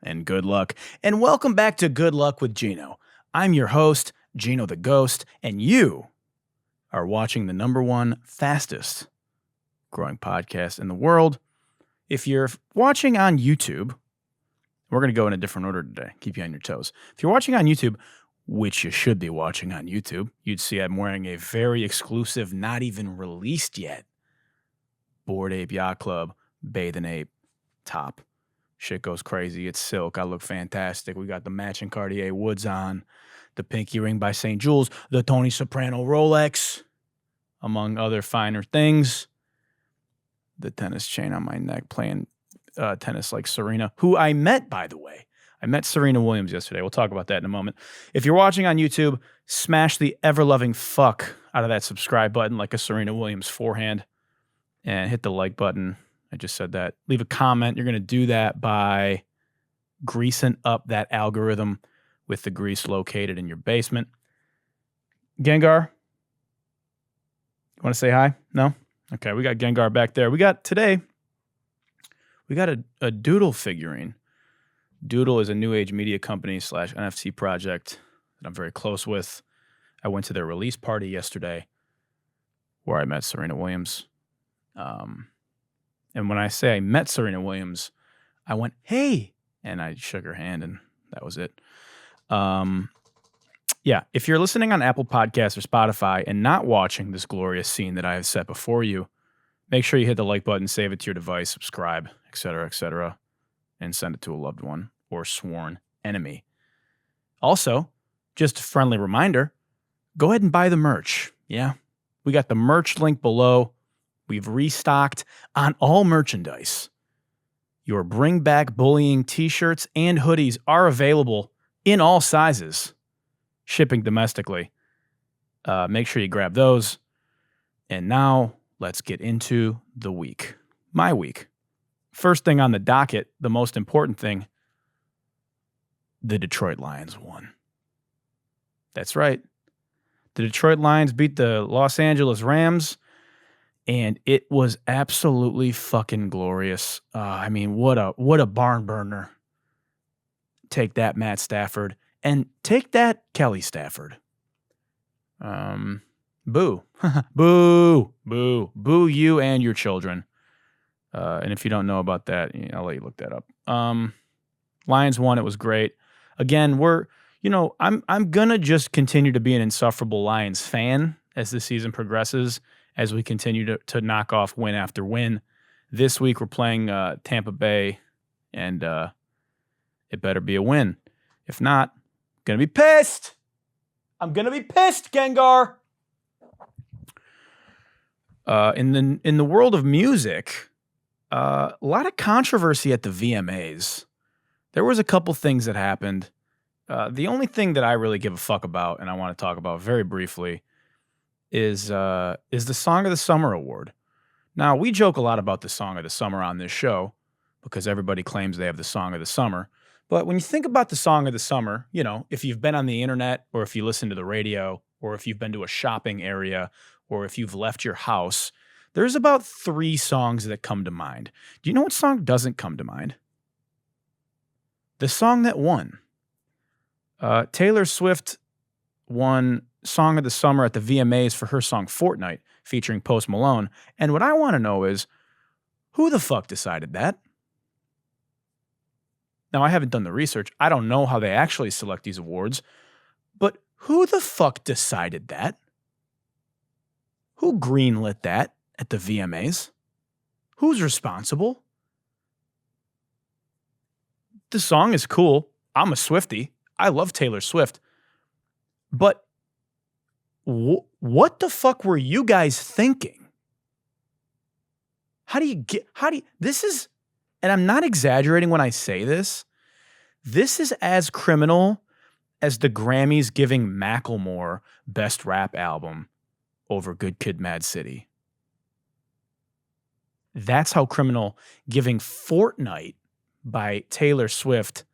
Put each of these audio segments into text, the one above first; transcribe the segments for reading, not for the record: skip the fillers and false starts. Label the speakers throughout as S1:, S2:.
S1: and good luck. And welcome back to Good Luck with Gino. I'm your host, Gino the Ghost, and you are watching the #1 fastest growing podcast in the world. If you're watching on YouTube, we're going to go in a different order today, keep you on your toes. If you're watching on YouTube, which you should be watching on YouTube, you'd see I'm wearing a very exclusive, not even released yet, Bored Ape Yacht Club Bathing Ape top. Shit goes crazy. It's silk. I look fantastic. We got the matching Cartier Woods on, the pinky ring by St. Jules, the Tony Soprano Rolex, among other finer things. The tennis chain on my neck, playing tennis like Serena, who I met, by the way. I met Serena Williams yesterday. We'll talk about that in a moment. If you're watching on YouTube, smash the ever-loving fuck out of that subscribe button like a Serena Williams forehand and hit the like button. I just said that. Leave a comment. You're going to do that by greasing up that algorithm with the grease located in your basement. Gengar, you want to say hi? No? Okay, we got Gengar back there. We got a Doodle figurine. Doodle is a new age media company / NFT project that I'm very close with. I went to their release party yesterday where I met Serena Williams. And when I say I met Serena Williams, I went, hey, and I shook her hand, and that was it. Yeah, if you're listening on Apple Podcasts or Spotify and not watching this glorious scene that I have set before you, make sure you hit the like button, save it to your device, subscribe, etc., and send it to a loved one or sworn enemy. Also, just a friendly reminder, go ahead and buy the merch. Yeah, we got the merch link below. We've restocked on all merchandise. Your Bring Back Bullying t-shirts and hoodies are available in all sizes, shipping domestically. Make sure you grab those. And now let's get into the week. My week. First thing on the docket, the most important thing, the Detroit Lions won. That's right. The Detroit Lions beat the Los Angeles Rams, and it was absolutely fucking glorious. I mean, what a barn burner. Take that, Matt Stafford, and take that, Kelly Stafford. Boo. Boo. Boo. Boo you and your children. And if you don't know about that, I'll let you look that up. Lions won. It was great. Again, I'm going to just continue to be an insufferable Lions fan as the season progresses, as we continue to knock off win after win. This week we're playing Tampa Bay, and it better be a win. If not, I'm going to be pissed. I'm going to be pissed, Gengar. In the world of music, a lot of controversy at the VMAs. There was a couple things that happened. The only thing that I really give a fuck about, and I want to talk about very briefly, is the Song of the Summer Award. Now, we joke a lot about the Song of the Summer on this show because everybody claims they have the Song of the Summer. But when you think about the Song of the Summer, if you've been on the internet or if you listen to the radio or if you've been to a shopping area or if you've left your house, there's about 3 songs that come to mind. Do you know what song doesn't come to mind? The song that won. Taylor Swift won Song of the Summer at the VMAs for her song Fortnite, featuring Post Malone. And what I want to know is, who the fuck decided that? Now, I haven't done the research. I don't know how they actually select these awards. But who the fuck decided that? Who greenlit that at the VMAs? Who's responsible? The song is cool. I'm a Swiftie. I love Taylor Swift. But what the fuck were you guys thinking? This is, and I'm not exaggerating when I say this, this is as criminal as the Grammys giving Macklemore Best Rap Album over Good Kid, Mad City. That's how criminal giving Fortnite by Taylor Swift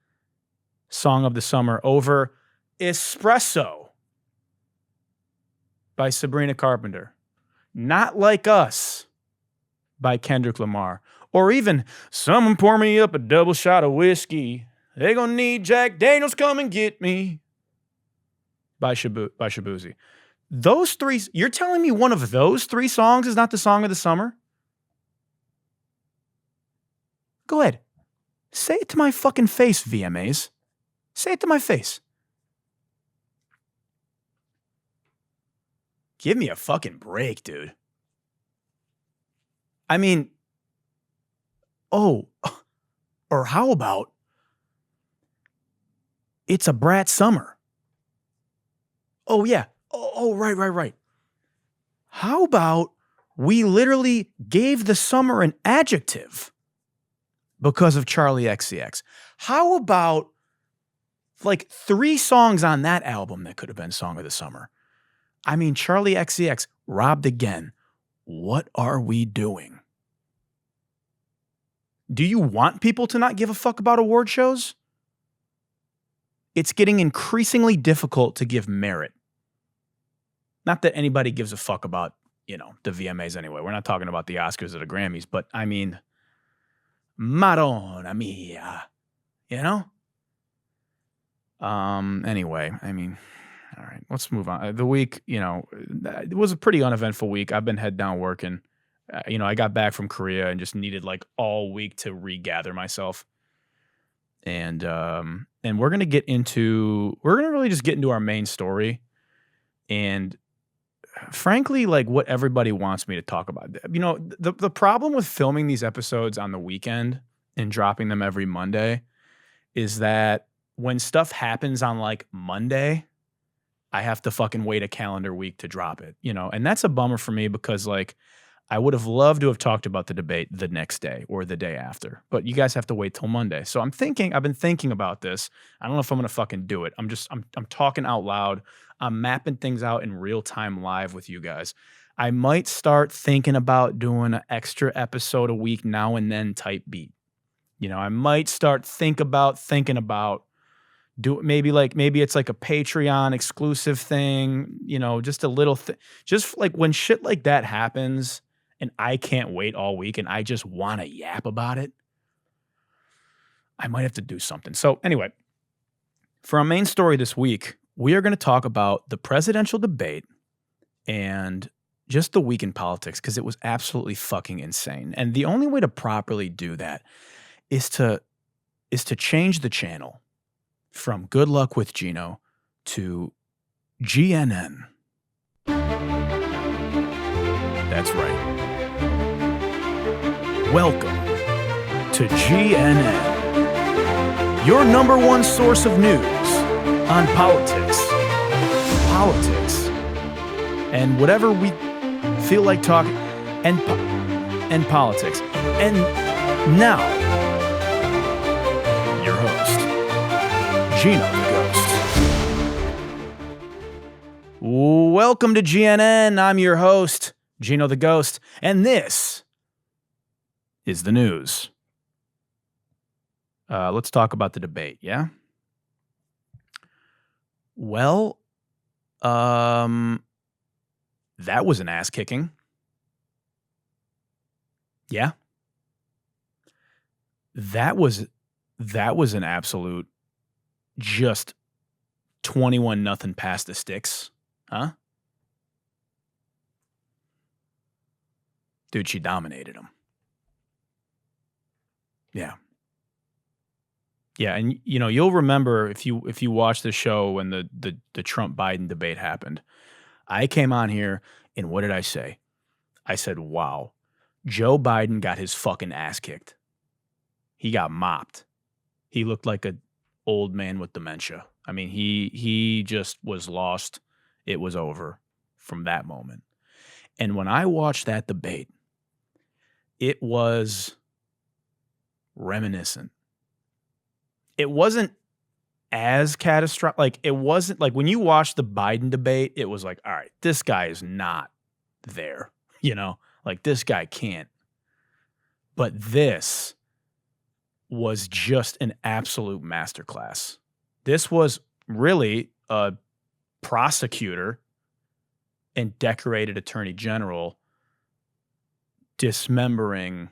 S1: Song of the Summer over Espresso by Sabrina Carpenter. Not Like Us by Kendrick Lamar. Or even Someone Pour Me Up a Double Shot of Whiskey. They gonna need Jack Daniels, come and get me. By Shabuzi. Those three, you're telling me one of those three songs is not the song of the summer? Go ahead. Say it to my fucking face, VMAs. Say it to my face. Give me a fucking break, dude. I mean, or how about It's a Brat Summer? Oh, yeah. Oh, right. How about we literally gave the summer an adjective because of Charlie XCX? How about like 3 songs on that album that could have been Song of the Summer? I mean, Charlie XCX, Robbed Again. What are we doing? Do you want people to not give a fuck about award shows? It's getting increasingly difficult to give merit. Not that anybody gives a fuck about, the VMAs anyway. We're not talking about the Oscars or the Grammys, but I mean, Madonna mia, Anyway, I mean, all right, let's move on. The week, it was a pretty uneventful week. I've been head down working. I got back from Korea and just needed like all week to regather myself. And we're going to really just get into our main story. And frankly, like what everybody wants me to talk about. The problem with filming these episodes on the weekend and dropping them every Monday is that when stuff happens on like Monday, I have to fucking wait a calendar week to drop it, and that's a bummer for me because like I would have loved to have talked about the debate the next day or the day after, but you guys have to wait till Monday. So I've been thinking about this. I don't know if I'm going to fucking do it. I'm talking out loud. I'm mapping things out in real time live with you guys. I might start thinking about doing an extra episode a week now and then type beat. I might start thinking about maybe it's like a Patreon exclusive thing, just a little thing, just like when shit like that happens and I can't wait all week and I just want to yap about it, I might have to do something. So anyway, for our main story this week, we are going to talk about the presidential debate and just the week in politics because it was absolutely fucking insane. And the only way to properly do that is to change the channel from Good Luck with Gino to GNN. That's right. Welcome to GNN, your number one source of news on politics, and whatever we feel like talking, and politics. And now, your host, Gino the Ghost. Welcome to GNN. I'm your host, Gino the Ghost, and this is the news. Let's talk about the debate, yeah? Well, that was an ass kicking. Yeah. That was an absolute just 21-0 past the sticks. Huh? Dude, she dominated him. Yeah. Yeah, and you'll remember if you watched the show when the Trump Biden debate happened. I came on here and what did I say? I said, "Wow, Joe Biden got his fucking ass kicked. He got mopped. He looked like an old man with dementia. I mean, he just was lost. It was over from that moment." And when I watched that debate, it was reminiscent. It wasn't as catastrophic. Like, it wasn't like when you watch the Biden debate, it was like, all right, this guy is not there. Like this guy can't. But this was just an absolute masterclass. This was really a prosecutor and decorated attorney general dismembering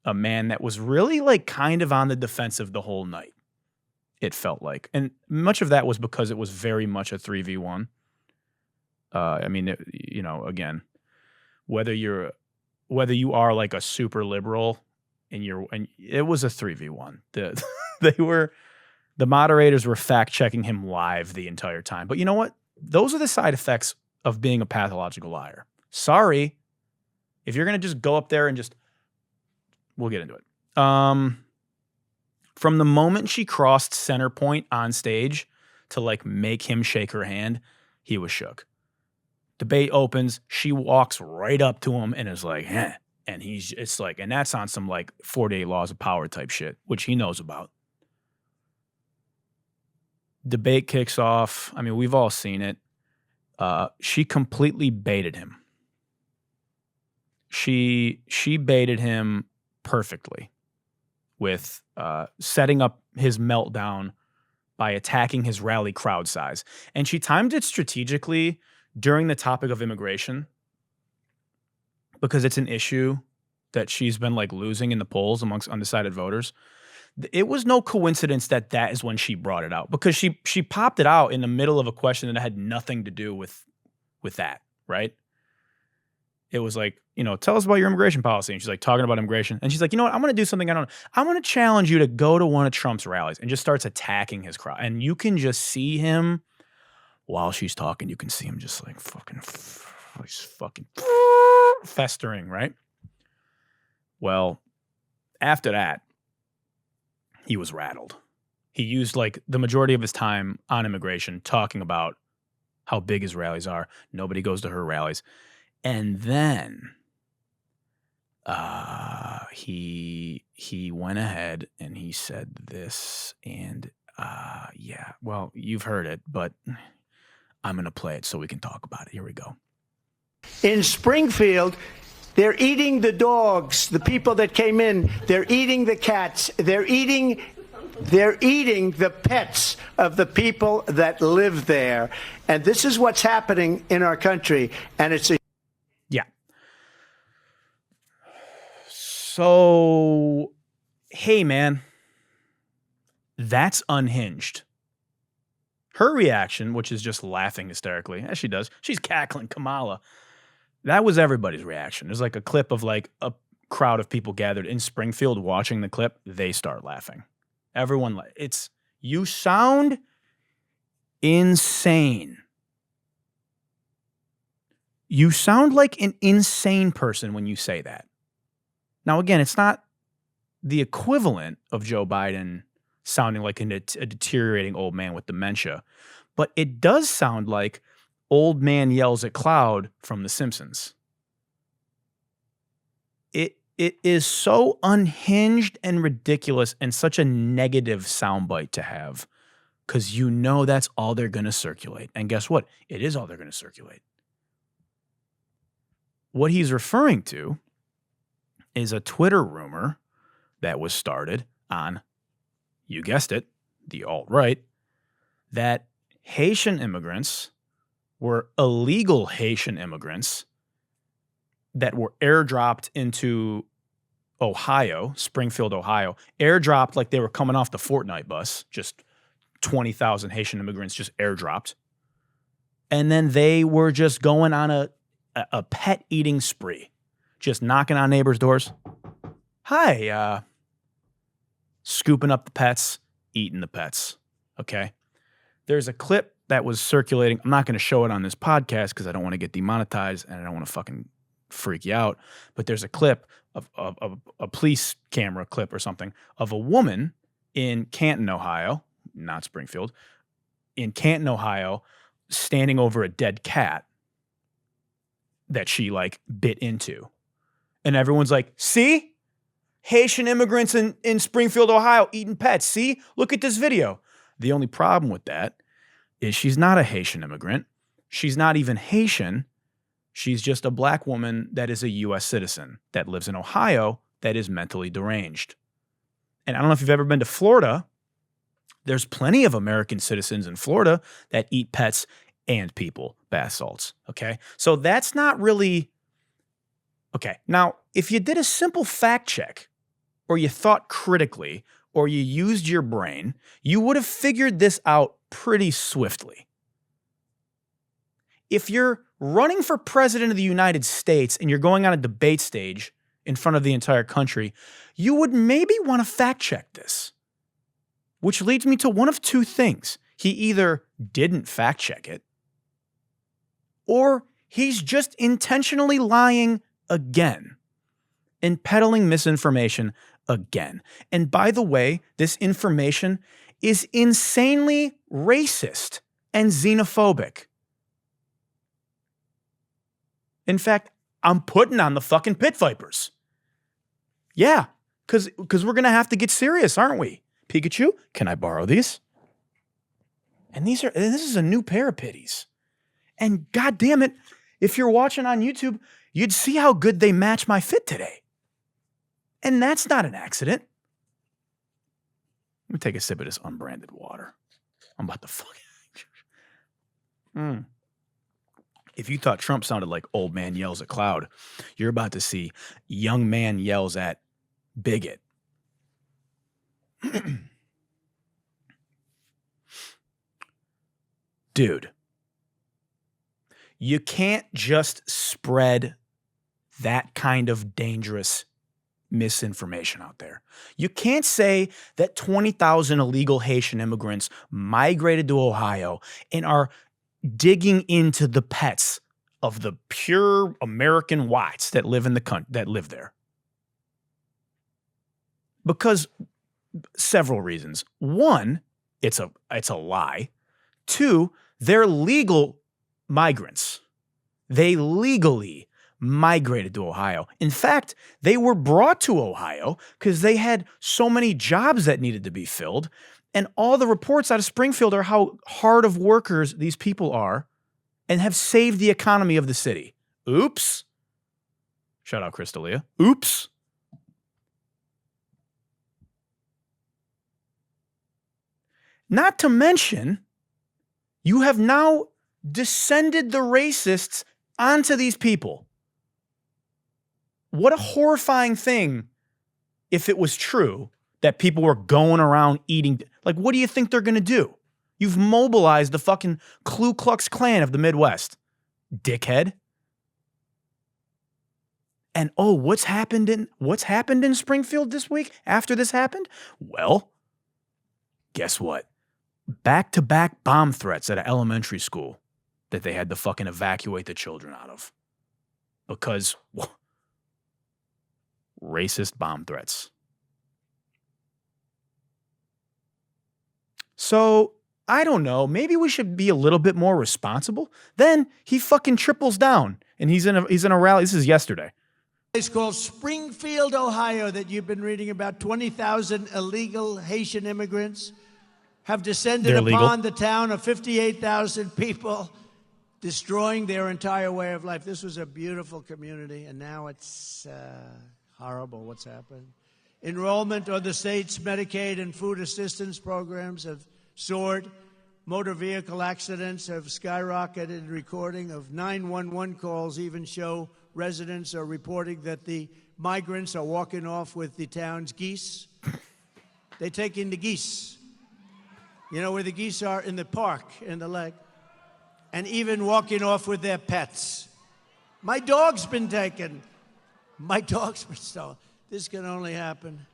S1: a man that was really like kind of on the defensive the whole night. it felt like. And much of that was because it was very much a 3v1. I mean, again, whether you are like a super liberal and it was a 3v1. The moderators were fact checking him live the entire time. But you know what? Those are the side effects of being a pathological liar. Sorry. If you're going to just go up there and we'll get into it. From the moment she crossed center point on stage to like make him shake her hand, he was shook. Debate opens. She walks right up to him and is like, eh. And and that's on some like 48 laws of power type shit, which he knows about. Debate kicks off. I mean, we've all seen it. She completely baited him. She baited him perfectly with setting up his meltdown by attacking his rally crowd size. And she timed it strategically during the topic of immigration because it's an issue that she's been like losing in the polls amongst undecided voters. It was no coincidence that is when she brought it out, because she popped it out in the middle of a question that had nothing to do with that, right? It was like, tell us about your immigration policy. And she's like talking about immigration. And she's like, you know what? I'm going to do something I don't know. I'm going to challenge you to go to one of Trump's rallies, and just starts attacking his crowd. And you can just see him while she's talking. You can see him just like he's fucking festering, right? Well, after that, he was rattled. He used like the majority of his time on immigration talking about how big his rallies are. Nobody goes to her rallies. And then he went ahead and he said this, and yeah, well, you've heard it, but I'm going to play it so we can talk about it. Here we go.
S2: In Springfield, they're eating the dogs, the people that came in. They're eating the cats. They're eating the pets of the people that live there. And this is what's happening in our country. And it's a...
S1: Yeah. So, hey, man, that's unhinged. Her reaction, which is just laughing hysterically, as she does, she's cackling Kamala. That was everybody's reaction. There's like a clip of like a crowd of people gathered in Springfield watching the clip. They start laughing. Everyone, you sound insane. You sound like an insane person when you say that. Now, again, it's not the equivalent of Joe Biden sounding like a deteriorating old man with dementia, but it does sound like old man yells at cloud from The Simpsons. It is so unhinged and ridiculous and such a negative soundbite to have, because that's all they're going to circulate. And guess what? It is all they're going to circulate. What he's referring to is a Twitter rumor that was started on, you guessed it, the alt-right, that Haitian immigrants were illegal Haitian immigrants that were airdropped into Ohio, Springfield, Ohio, airdropped like they were coming off the Fortnite bus, just 20,000 Haitian immigrants just airdropped. And then they were just going on a pet eating spree, just knocking on neighbors' doors. Hi, scooping up the pets, eating the pets, okay? There's a clip that was circulating. I'm not going to show it on this podcast because I don't want to get demonetized and I don't want to fucking freak you out. But there's a clip of a police camera clip or something of a woman in Canton, Ohio, not Springfield, in Canton, Ohio, standing over a dead cat that she like bit into. And everyone's like, see? Haitian immigrants in Springfield, Ohio eating pets. See? Look at this video. The only problem with that is she's not a Haitian immigrant. She's not even Haitian. She's just a black woman that is a U.S. citizen that lives in Ohio that is mentally deranged. And I don't know if you've ever been to Florida. There's plenty of American citizens in Florida that eat pets and people, bath salts, okay? So that's not really... Okay, now, if you did a simple fact check, or you thought critically, or you used your brain, you would have figured this out pretty swiftly. If you're running for president of the United States and you're going on a debate stage in front of the entire country, you would maybe want to fact check this. Which leads me to one of two things. He either didn't fact check it, or he's just intentionally lying again and peddling misinformation again. And by the way, this information is insanely racist and xenophobic. In fact, I'm putting on the fucking pit vipers. Yeah, because we're going to have to get serious, aren't we? Pikachu, can I borrow these? And this is a new pair of pitties. And God damn it, if you're watching on YouTube, you'd see how good they match my fit today. And that's not an accident. Let me take a sip of this unbranded water. I'm about to fucking... If you thought Trump sounded like old man yells at cloud, you're about to see young man yells at bigot. Dude, you can't just spread that kind of dangerous misinformation out there. You can't say that 20,000 illegal Haitian immigrants migrated to Ohio and are digging into the pets of the pure American whites that live in the country, that live there. Because several reasons. One, it's a lie. Two, they're legal migrants. They legally migrated to Ohio. In fact, they were brought to Ohio because they had so many jobs that needed to be filled. And all the reports out of Springfield are how hard of workers these people are and have saved the economy of the city. Oops. Shout out Crystalia. Oops. Not to mention, you have now descended the racists onto these people. What a horrifying thing if it was true that people were going around eating. Like, what do you think they're going to do? You've mobilized the fucking Ku Klux Klan of the Midwest, dickhead. And oh, what's happened in Springfield this week after this happened? Well, guess what? Back-to-back bomb threats at an elementary school that they had to fucking evacuate the children out of. Because racist bomb threats. So, I don't know, maybe we should be a little bit more responsible. Then he fucking triples down and he's in a rally. This is yesterday.
S2: It's called Springfield, Ohio, that you've been reading about. 20,000 illegal Haitian immigrants have descended upon the town of 58,000 people, destroying their entire way of life. This was a beautiful community, and now it's horrible what's happened. Enrollment on the state's Medicaid and food assistance programs have soared. Motor vehicle accidents have skyrocketed. Recording of 911 calls even show residents are reporting that the migrants are walking off with the town's geese. They take in the geese. You know where the geese are? In the park, in the lake. And even walking off with their pets. My dog's been taken. My dog's been stolen. This can only happen.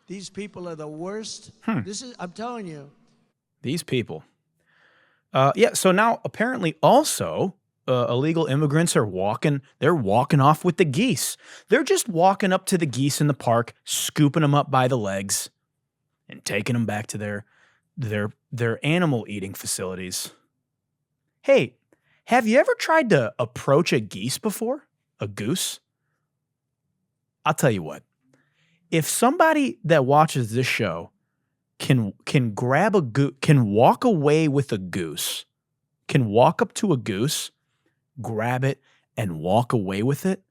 S2: These people are the worst. I'm telling you.
S1: These people. So now apparently also illegal immigrants are walking off with the geese. They're just walking up to the geese in the park, scooping them up by the legs and taking them back to their animal eating facilities. Hey, have you ever tried to approach a geese before? A goose? I'll tell you what. If somebody that watches this show can grab a goose, can walk away with a goose, can walk up to a goose, grab it, and walk away with it,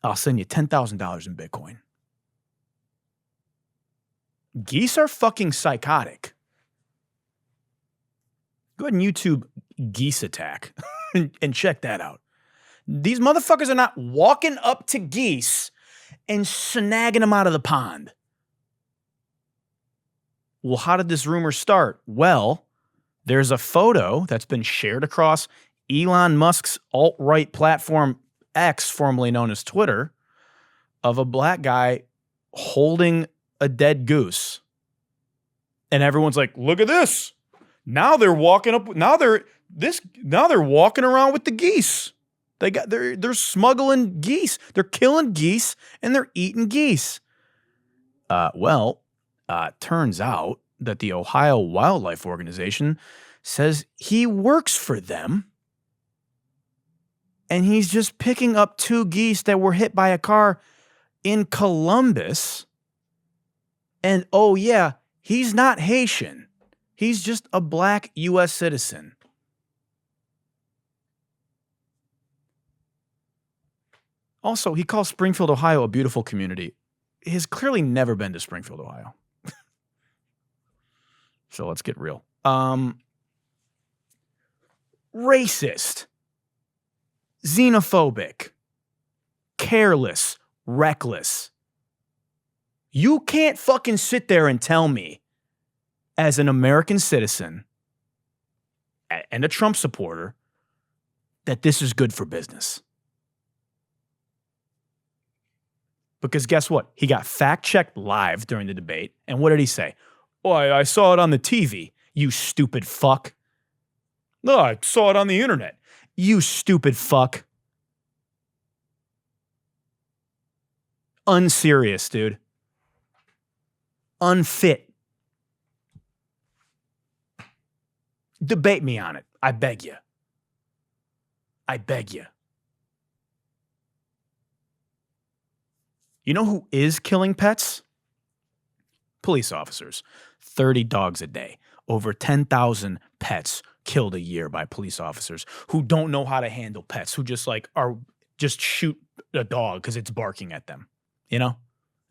S1: I'll send you $10,000 in Bitcoin. Geese are fucking psychotic. Go ahead and YouTube geese attack and check that out. These motherfuckers are not walking up to geese and snagging them out of the pond. Well, how did this rumor start? Well, there's a photo that's been shared across Elon Musk's alt-right platform X, formerly known as Twitter, of a black guy holding a dead goose. And everyone's like, look at this. Now they're walking up. Now they're walking around with the geese. They're smuggling geese. They're killing geese and they're eating geese. Turns out that the Ohio Wildlife Organization says he works for them. And he's just picking up 2 geese that were hit by a car in Columbus. And oh yeah, he's not Haitian. He's just a black U.S. citizen. Also, he calls Springfield, Ohio a beautiful community. He has clearly never been to Springfield, Ohio. So let's get real. Racist, xenophobic, careless, reckless. You can't fucking sit there and tell me, as an American citizen and a Trump supporter, that this is good for business. Because guess what? He got fact-checked live during the debate. And what did he say? Oh, I saw it on the TV, you stupid fuck. No, I saw it on the internet. You stupid fuck. Unserious, dude. Unfit. Debate me on it. I beg you. I beg you. You know who is killing pets? Police officers. 30 dogs a day. Over 10,000 pets killed a year by police officers who don't know how to handle pets, who just shoot a dog because it's barking at them. You know?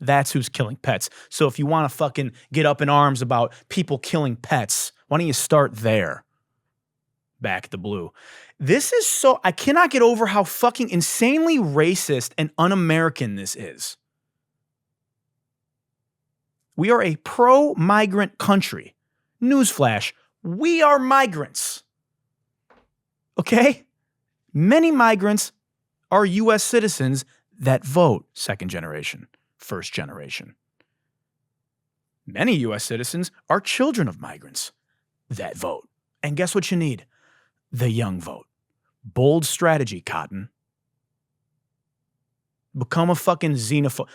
S1: That's who's killing pets. So if you want to fucking get up in arms about people killing pets, why don't you start there? Back the blue. This is so, I cannot get over how fucking insanely racist and un-American this is. We are a pro-migrant country. Newsflash, we are migrants. Okay? Many migrants are U.S. citizens that vote second generation, first generation. Many U.S. citizens are children of migrants that vote. And guess what you need? The young vote. Bold strategy, Cotton. Become a fucking xenophobe.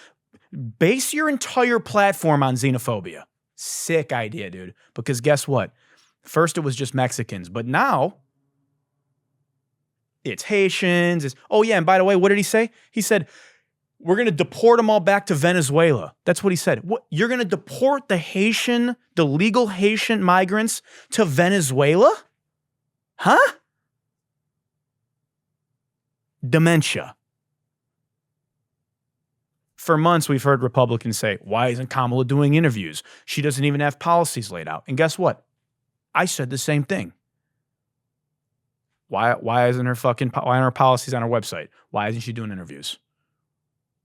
S1: Base your entire platform on xenophobia. Sick idea, dude. Because guess what? First it was just Mexicans, but now it's Haitians. Oh yeah, and by the way, what did he say? He said, we're going to deport them all back to Venezuela. That's what he said. What? You're going to deport the legal Haitian migrants to Venezuela? Huh? Dementia. For months, we've heard Republicans say, why isn't Kamala doing interviews? She doesn't even have policies laid out. And guess what? I said the same thing. Why aren't her policies on her website? Why isn't she doing interviews?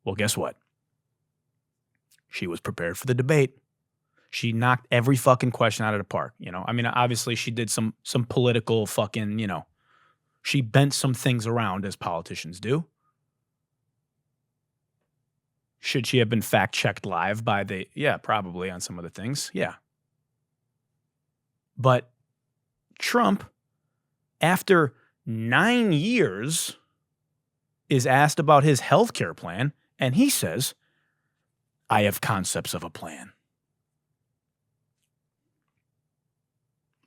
S1: Well, guess what? She was prepared for the debate. She knocked every fucking question out of the park. You know, I mean, obviously she did some political fucking, she bent some things around as politicians do. Should she have been fact-checked live by yeah, probably on some of the things. Yeah. But Trump, after 9 years, is asked about his healthcare plan, and he says, I have concepts of a plan.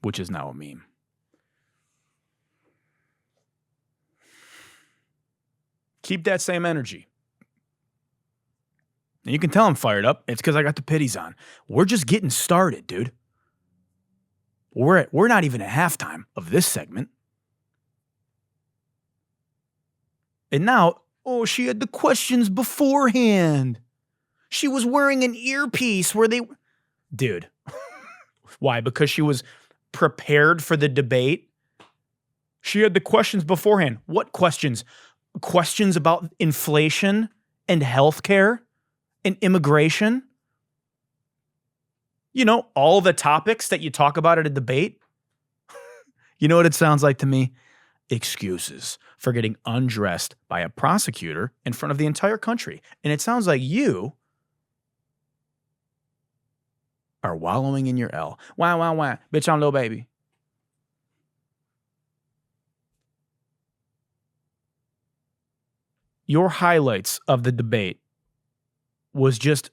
S1: Which is now a meme. Keep that same energy. And you can tell I'm fired up. It's because I got the pitties on. We're just getting started, dude. We're not even at halftime of this segment. And now, she had the questions beforehand. She was wearing an earpiece where they... Dude. Why? Because she was prepared for the debate? She had the questions beforehand. What questions? Questions about inflation and healthcare and immigration? You know, all the topics that you talk about at a debate. You know what it sounds like to me? Excuses for getting undressed by a prosecutor in front of the entire country. And it sounds like you are wallowing in your L. Wah, wah, wah. Bitch, I'm Lil Baby. Your highlights of the debate was just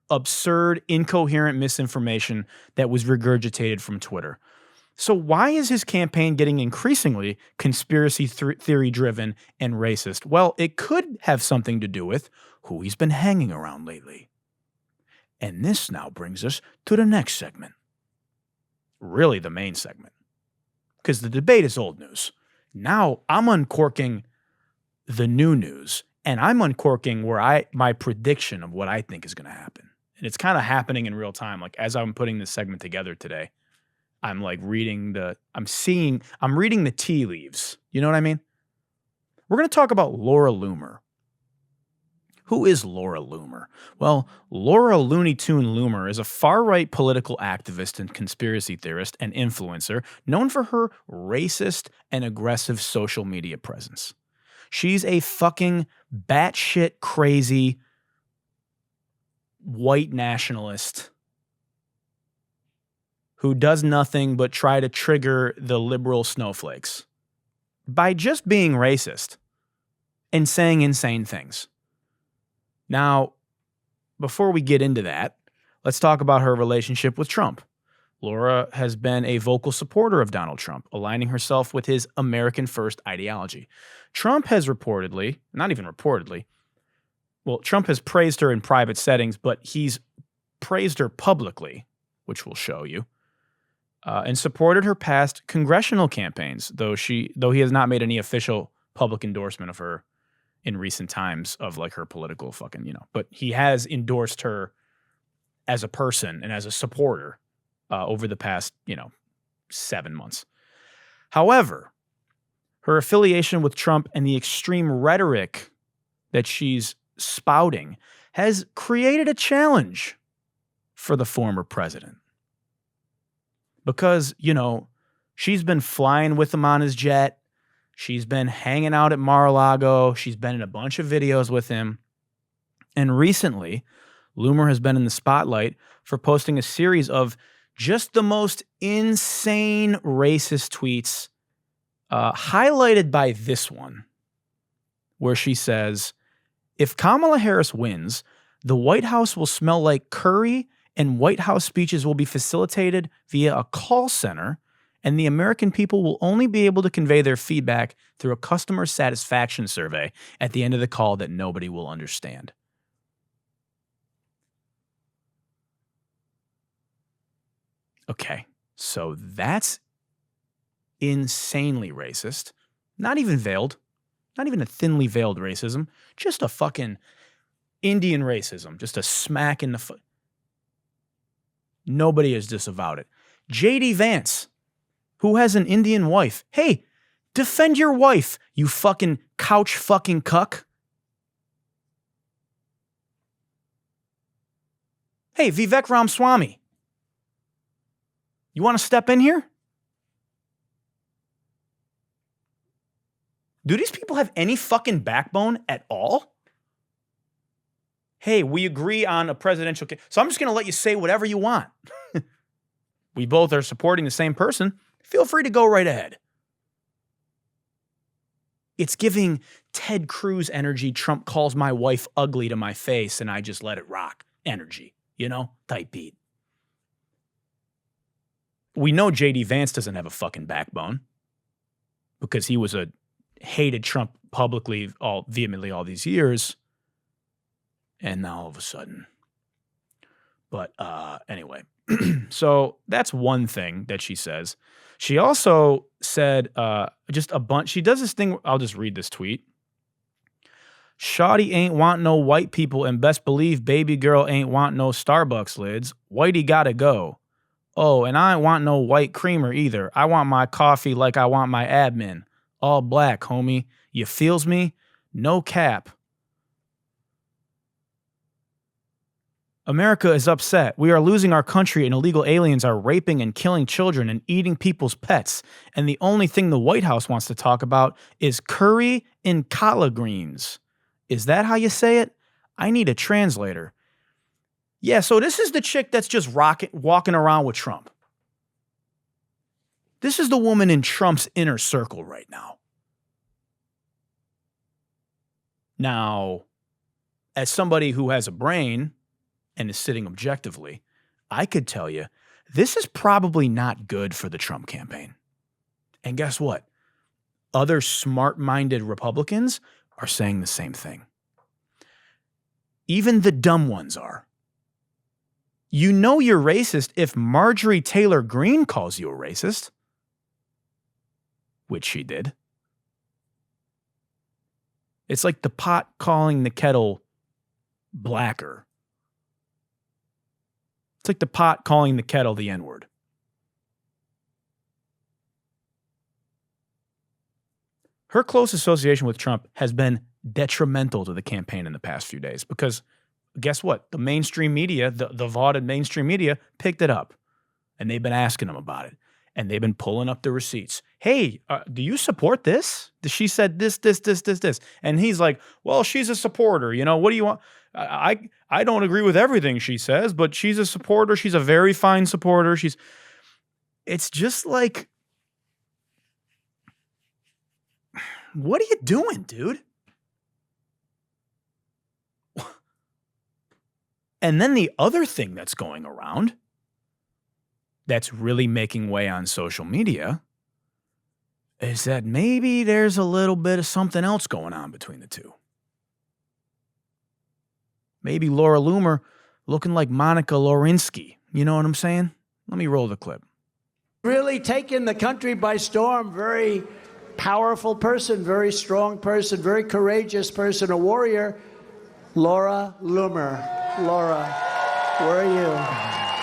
S1: absurd, incoherent misinformation that was regurgitated from Twitter. So why is his campaign getting increasingly conspiracy theory driven and racist? Well, it could have something to do with who he's been hanging around lately. And this now brings us to the next segment. Really the main segment. Because the debate is old news. Now I'm uncorking the new news, and I'm uncorking my prediction of what I think is going to happen. And it's kind of happening in real time. Like as I'm putting this segment together today, I'm like I'm reading the tea leaves. You know what I mean? We're going to talk about Laura Loomer. Who is Laura Loomer? Well, Laura Looney Tune Loomer is a far-right political activist and conspiracy theorist and influencer known for her racist and aggressive social media presence. She's a fucking batshit crazy white nationalist who does nothing but try to trigger the liberal snowflakes by just being racist and saying insane things. Now, before we get into that, let's talk about her relationship with Trump. Laura has been a vocal supporter of Donald Trump, aligning herself with his American First ideology. Trump has reportedly, not even reportedly, well, Trump has praised her in private settings, but he's praised her publicly, which we'll show you, and supported her past congressional campaigns, though he has not made any official public endorsement of her in recent times of like her political fucking, but he has endorsed her as a person and as a supporter over the past, 7 months. However, her affiliation with Trump and the extreme rhetoric that she's spouting has created a challenge for the former president. Because, she's been flying with him on his jet. She's been hanging out at Mar-a-Lago. She's been in a bunch of videos with him. And recently, Loomer has been in the spotlight for posting a series of just the most insane racist tweets, highlighted by this one, where she says, if Kamala Harris wins, the White House will smell like curry and White House speeches will be facilitated via a call center, and the American people will only be able to convey their feedback through a customer satisfaction survey at the end of the call that nobody will understand. Okay, so that's insanely racist. Not even veiled. Not even a thinly veiled racism. Just a fucking Indian racism. Just a smack in the foot. Nobody has disavowed it. J.D. Vance, who has an Indian wife. Hey, defend your wife, you fucking couch fucking cuck. Hey, Vivek Ramaswamy, you want to step in here? Do these people have any fucking backbone at all? Hey, we agree on a presidential case. So I'm just going to let you say whatever you want. We both are supporting the same person. Feel free to go right ahead. It's giving Ted Cruz energy. Trump calls my wife ugly to my face and I just let it rock energy, type beat. We know J.D. Vance doesn't have a fucking backbone because he was hated Trump publicly vehemently all these years. And now all of a sudden. But anyway, so that's one thing that she says. She also said just a bunch. She does this thing. I'll just read this tweet. Shawty ain't want no white people and best believe baby girl ain't want no Starbucks lids. Whitey gotta go. Oh, and I ain't want no white creamer either. I want my coffee like I want my admin. All black, homie. You feels me? No cap. America is upset. We are losing our country and illegal aliens are raping and killing children and eating people's pets. And the only thing the White House wants to talk about is curry and collard greens. Is that how you say it? I need a translator. Yeah, so this is the chick that's just walking around with Trump. This is the woman in Trump's inner circle right now. Now, as somebody who has a brain and is sitting objectively, I could tell you this is probably not good for the Trump campaign. And guess what? Other smart-minded Republicans are saying the same thing. Even the dumb ones are. You know you're racist if Marjorie Taylor Greene calls you a racist, which she did. It's like the pot calling the kettle blacker. It's like the pot calling the kettle the N-word. Her close association with Trump has been detrimental to the campaign in the past few days because guess what? The mainstream media, the vaunted mainstream media picked it up and they've been asking him about it and they've been pulling up the receipts. Hey, do you support this? She said this. And he's like, well, she's a supporter. You know, what do you want? I don't agree with everything she says, but she's a supporter. She's a very fine supporter. It's just like, what are you doing, dude? And then the other thing that's going around that's really making way on social media is that maybe there's a little bit of something else going on between the two. Maybe Laura Loomer looking like Monica Lewinsky. You know what I'm saying? Let me roll the clip.
S2: Really taken the country by storm. Very powerful person, very strong person, very courageous person, a warrior. Laura Loomer. Laura, where are you?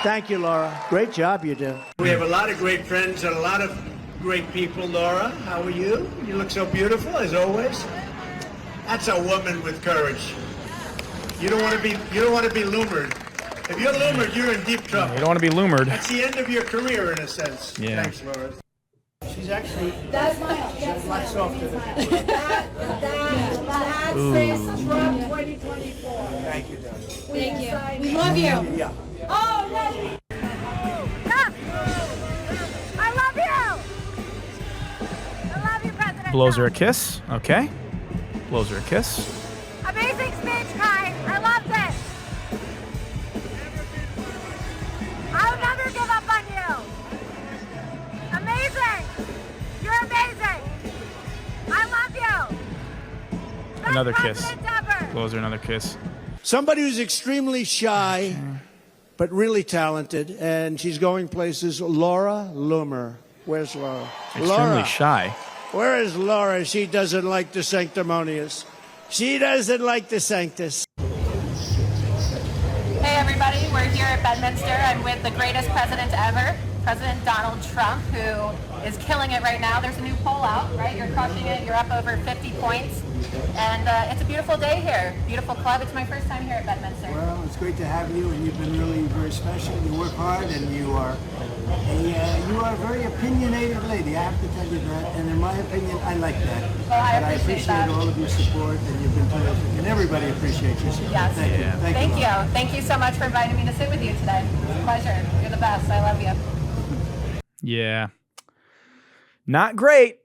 S2: Thank you, Laura. Great job you do. We have a lot of great friends and a lot of great people. Laura, how are you? You look so beautiful, as always. That's a woman with courage. You don't want to be Loomered. If you're Loomered, you're in deep trouble.
S1: You don't want to be Loomered.
S2: That's the end of your career, in a sense.
S1: Yeah.
S2: Thanks, Laura. She's actually
S3: That's
S2: lots softer.
S3: That says Trump 2024.
S2: Thank you, Doug.
S3: Thank you. We love you.
S2: Yeah.
S3: Oh, yes. I love you. I love you, President.
S1: Blows her a kiss. Okay. Blows her a kiss.
S3: Amazing speech, Kai. I loved it. I'll never give up on you. Amazing. You're amazing. I love you. Best
S1: Another kiss.
S3: president ever.
S1: Blows her another kiss.
S2: Somebody who's extremely shy, but really talented, and she's going places. Laura Loomer. Where's Laura?
S1: Extremely
S2: Laura.
S1: shy.
S2: Where is Laura? She doesn't like the sanctimonious. She doesn't like the sanctus.
S4: Hey everybody, we're here at Bedminster. I'm with the greatest president ever, President Donald Trump, who is killing it right now. There's a new poll out, right? You're crushing it. You're up over 50 points. And it's a beautiful day here. Beautiful club. It's my first time here at Bedminster.
S2: Well, it's great to have you, and you've been really very special. You work hard, and you are a very opinionated lady. I have to tell you that. And in my opinion, I like that.
S4: Well, I
S2: but
S4: appreciate that.
S2: all of your support, and you've been terrific. And everybody appreciates your support.
S4: Yes.
S2: Thank you.
S4: Thank you.
S2: Laura.
S4: Thank you so much for inviting me to sit with you today. It's a pleasure. You're the best. I love you.
S1: Yeah. Not great.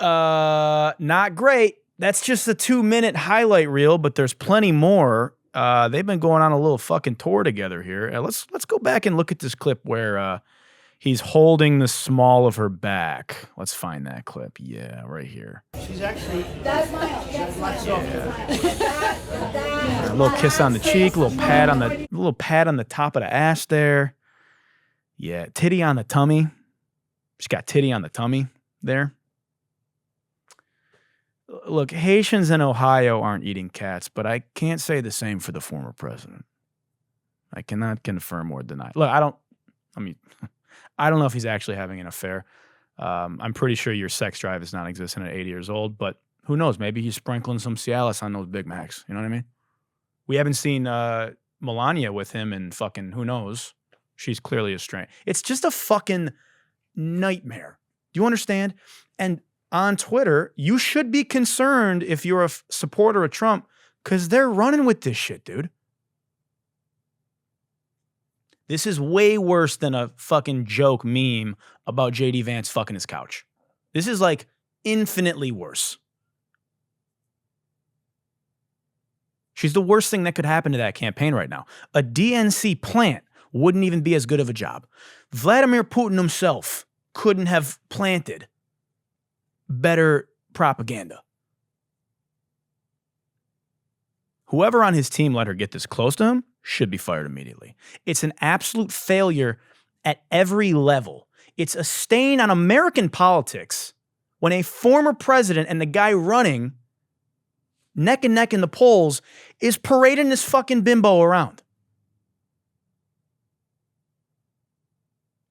S1: Not great. That's just a 2-minute highlight reel, but there's plenty more. They've been going on a little fucking tour together here. Let's go back and look at this clip where he's holding the small of her back. Let's find that clip. Yeah, right here.
S2: She's actually
S3: That's
S2: lots softer.
S1: A little kiss on the cheek, a little pat on the top of the ass there. Yeah, titty on the tummy. She's got titty on the tummy there. Look, Haitians in Ohio aren't eating cats, but I can't say the same for the former president. I cannot confirm or deny. Look, I don't know if he's actually having an affair. I'm pretty sure your sex drive is non-existent at 80 years old, but who knows? Maybe he's sprinkling some Cialis on those Big Macs. You know what I mean? We haven't seen Melania with him in fucking who knows. She's clearly estranged. It's just a fucking nightmare. Do you understand? And on Twitter, you should be concerned if you're a supporter of Trump because they're running with this shit, dude. This is way worse than a fucking joke meme about J.D. Vance fucking his couch. This is like infinitely worse. She's the worst thing that could happen to that campaign right now. A DNC plant wouldn't even be as good of a job. Vladimir Putin himself couldn't have planted better propaganda. Whoever on his team let her get this close to him should be fired immediately. It's an absolute failure at every level. It's a stain on American politics when a former president and the guy running neck and neck in the polls is parading this fucking bimbo around.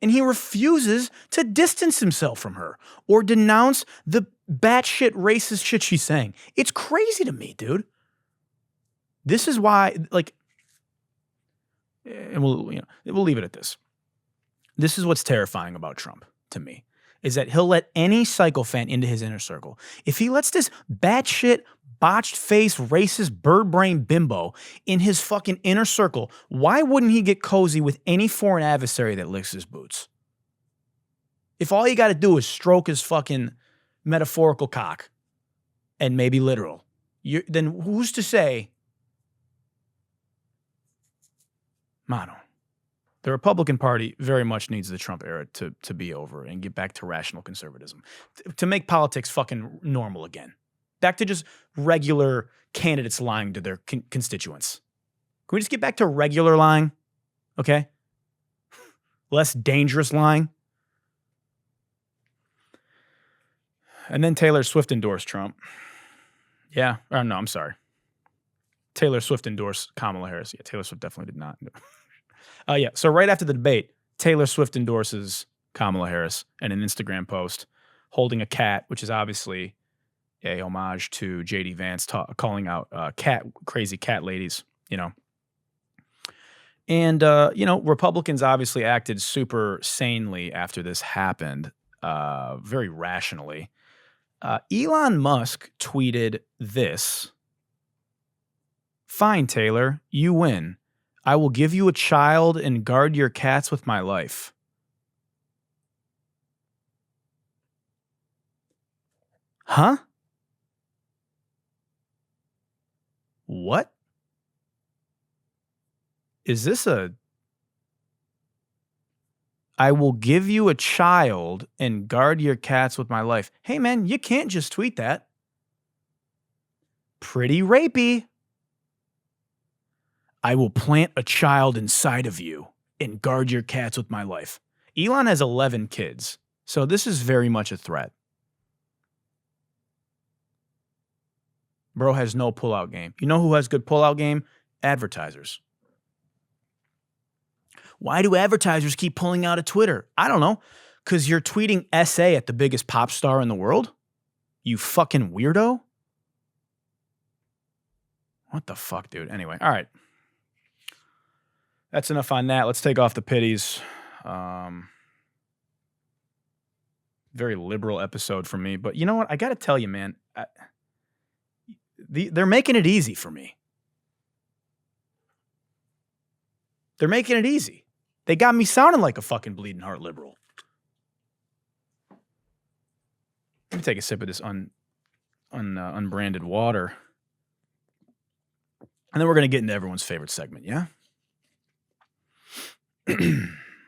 S1: And he refuses to distance himself from her or denounce the batshit racist shit she's saying. It's crazy to me, dude. This is why, like, and we'll leave it at this. This is what's terrifying about Trump to me, is that he'll let any psychophant into his inner circle. If he lets this batshit, botched face, racist, bird brain bimbo in his fucking inner circle, why wouldn't he get cozy with any foreign adversary that licks his boots? If all you got to do is stroke his fucking metaphorical cock, and maybe literal, then who's to say, Mano, the Republican Party very much needs the Trump era to be over and get back to rational conservatism, to make politics fucking normal again. Back to just regular candidates lying to their constituents. Can we just get back to regular lying? Okay? Less dangerous lying. And then Taylor Swift endorsed Trump. Yeah. Or no, I'm sorry. Taylor Swift endorsed Kamala Harris. Yeah, Taylor Swift definitely did not. Yeah. So right after the debate, Taylor Swift endorses Kamala Harris in an Instagram post holding a cat, which is obviously a homage to J.D. Vance calling out crazy cat ladies, you know. And, Republicans obviously acted super sanely after this happened, very rationally. Elon Musk tweeted this. Fine, Taylor, you win. I will give you a child and guard your cats with my life. Huh? What? Is this I will give you a child and guard your cats with my life. Hey, man, you can't just tweet that. Pretty rapey. I will plant a child inside of you and guard your cats with my life. Elon has 11 kids, so this is very much a threat. Bro has no pullout game. You know who has good pullout game? Advertisers. Why do advertisers keep pulling out of Twitter? I don't know. Because you're tweeting SA at the biggest pop star in the world? You fucking weirdo? What the fuck, dude? Anyway, all right. That's enough on that. Let's take off the pitties. Very liberal episode for me. But you know what? I got to tell you, man. They're making it easy for me. They're making it easy. They got me sounding like a fucking bleeding heart liberal. Let me take a sip of this unbranded water. And then we're going to get into everyone's favorite segment, yeah?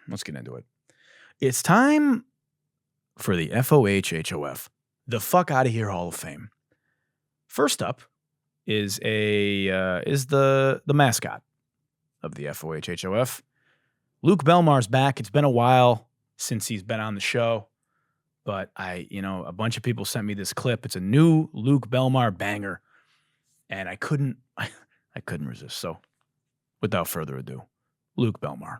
S1: Let's get into it. It's time for the FOH HOF, the Fuck Outta Here Hall of Fame. First up is the mascot of the FOH HOF. Luke Belmar's back. It's been a while since he's been on the show, but a bunch of people sent me this clip. It's a new Luke Belmar banger, and I couldn't resist. So, without further ado, Luke Belmar.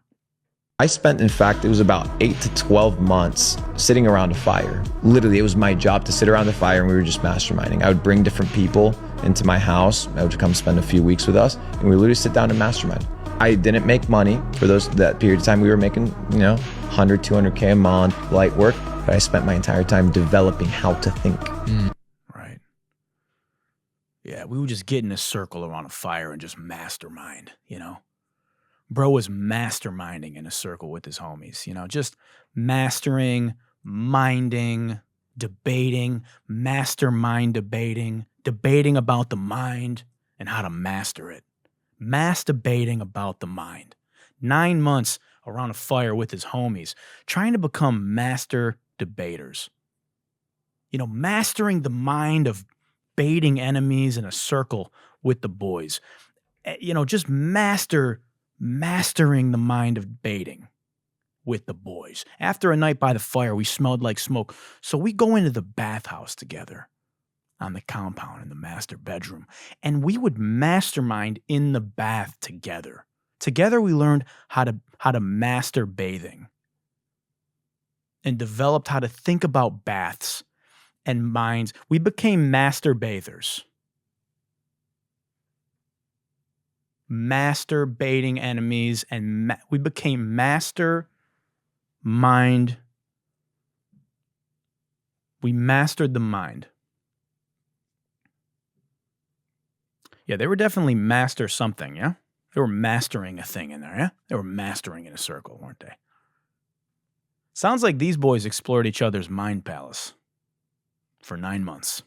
S5: I spent, in fact, it was about 8 to 12 months sitting around a fire. Literally, it was my job to sit around the fire and we were just masterminding. I would bring different people into my house. I would come spend a few weeks with us and we would literally sit down and mastermind. I didn't make money for that period of time. We were making, 100, 200K a month, light work, but I spent my entire time developing how to think.
S1: Right. Yeah, we would just get in a circle around a fire and just mastermind, Bro was masterminding in a circle with his homies, just mastering, minding, debating, mastermind debating about the mind and how to master it. Masturbating about the mind. 9 months around a fire with his homies, trying to become master debaters. Mastering the mind of baiting enemies in a circle with the boys. Just mastering the mind of baiting with the boys. After a night by the fire, we smelled like smoke. So we go into the bathhouse together on the compound in the master bedroom, and we would mastermind in the bath together. Together we learned how to master bathing and developed how to think about baths and minds. We became master bathers. Masturbating enemies, and we became master mind. We mastered the mind. Yeah, they were definitely master something, yeah? They were mastering a thing in there, yeah? They were mastering in a circle, weren't they? Sounds like these boys explored each other's mind palace for 9 months.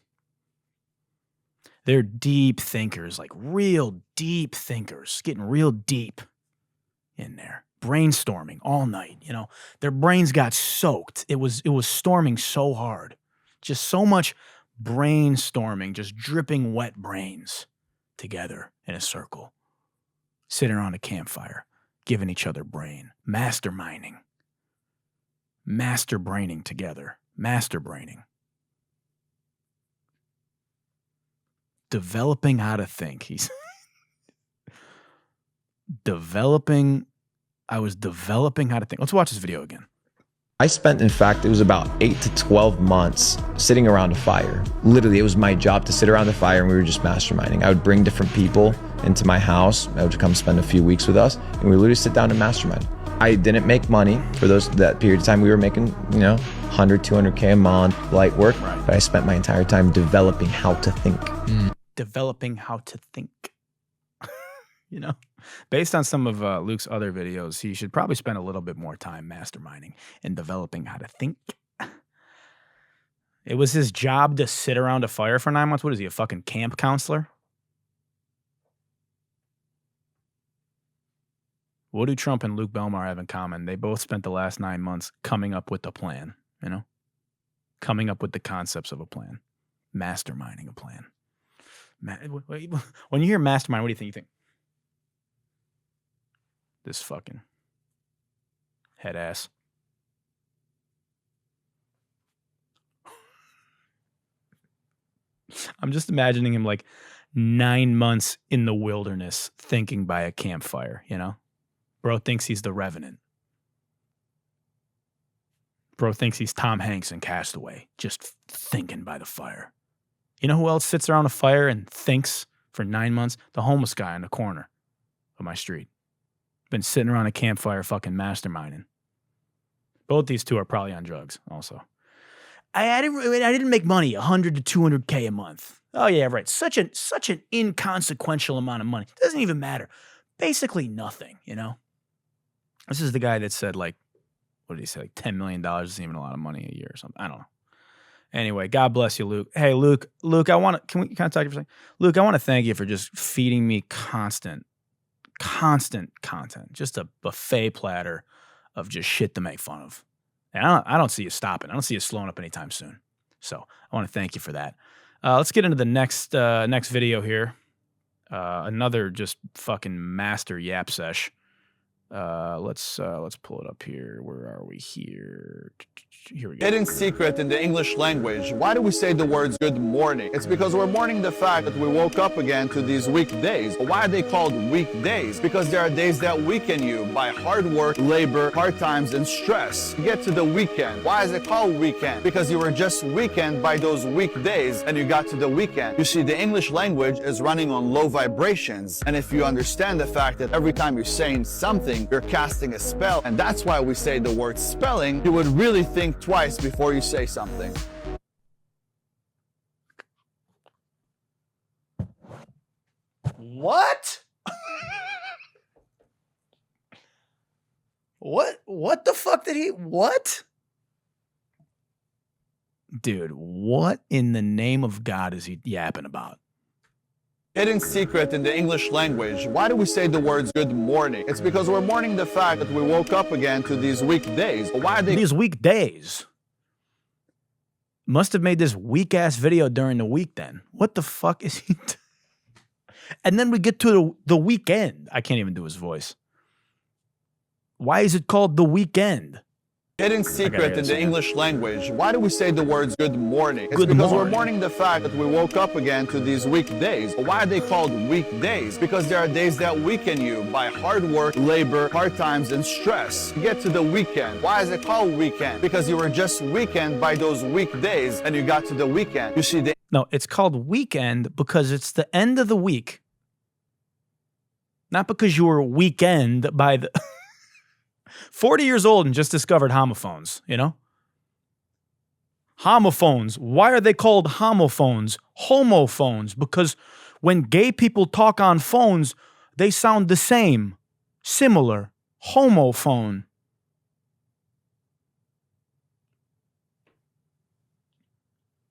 S1: They're deep thinkers, like real deep thinkers, getting real deep in there, brainstorming all night. Their brains got soaked. It was storming so hard, just so much brainstorming, just dripping wet brains together in a circle, sitting around a campfire, giving each other brain, masterminding, master braining together, master braining. Developing how to think. He's I was developing how to think. Let's watch this video again.
S5: I spent, in fact, it was about 8 to 12 months sitting around a fire. Literally, it was my job to sit around the fire and we were just masterminding. I would bring different people into my house. I would come spend a few weeks with us and we would literally sit down and mastermind. I didn't make money for that period of time. We were making, 100, 200K a month, light work, but I spent my entire time developing how to think.
S1: Developing how to think. Based on some of Luke's other videos, he should probably spend a little bit more time masterminding and developing how to think. It was his job to sit around a fire for 9 months. What is he, a fucking camp counselor? What do Trump and Luke Belmar have in common? They both spent the last 9 months coming up with a plan, coming up with the concepts of a plan, masterminding a plan. When you hear mastermind, what do you think? You think this fucking head ass. I'm just imagining him like 9 months in the wilderness thinking by a campfire, Bro thinks he's the Revenant. Bro thinks he's Tom Hanks in Castaway, just thinking by the fire. You know who else sits around a fire and thinks for 9 months? The homeless guy on the corner of my street. Been sitting around a campfire fucking masterminding. Both these two are probably on drugs also. I didn't make money, 100 to 200K a month. Oh yeah, right. Such an inconsequential amount of money. Doesn't even matter. Basically nothing, This is the guy that said what did he say? Like $10 million isn't even a lot of money a year or something. I don't know. Anyway, God bless you, Luke. Hey, Luke, I want to, can I talk to you for a second? Luke, I want to thank you for just feeding me constant content. Just a buffet platter of just shit to make fun of. And I don't see you stopping. I don't see you slowing up anytime soon. So I want to thank you for that. Let's get into the next video here. Another just fucking master yap sesh. Let's pull it up here. Where are we here? Here we go.
S6: Hidden secret in the English language. Why do we say the words good morning? It's because we're mourning the fact that we woke up again to these weekdays. Why are they called weekdays? Because there are days that weaken you by hard work, labor, hard times, and stress. You get to the weekend. Why is it called weekend? Because you were just weakened by those weekdays and you got to the weekend. You see, the English language is running on low vibrations. And if you understand the fact that every time you're saying something, you're casting a spell, and that's why we say the word spelling, you would really think twice before you say something.
S1: What? What the fuck did he, what? Dude, what in the name of God is he yapping about?
S6: Hidden secret in the English language. Why do we say the words good morning? It's because we're mourning the fact that we woke up again to these weekdays. Why are they
S1: These weekdays? Must have made this weak-ass video during the week then. What the fuck is he And then we get to the weekend. I can't even do his voice. Why is it called the weekend?
S6: Hidden secret in the English language. Why do we say the words good morning? It's
S1: Good
S6: because
S1: morning.
S6: we're mourning the fact that we woke up again to these weekdays. Why are they called weekdays? Because there are days that weaken you by hard work, labor, hard times, and stress. You get to the weekend. Why is it called weekend? Because you were just weakened by those weekdays and you got to the weekend. You see,
S1: No, it's called weekend because it's the end of the week. Not because you were weekend by the 40 years old and just discovered homophones, you know? Homophones. Why are they called homophones? Homophones. Because when gay people talk on phones, they sound the same. Similar. Homophone.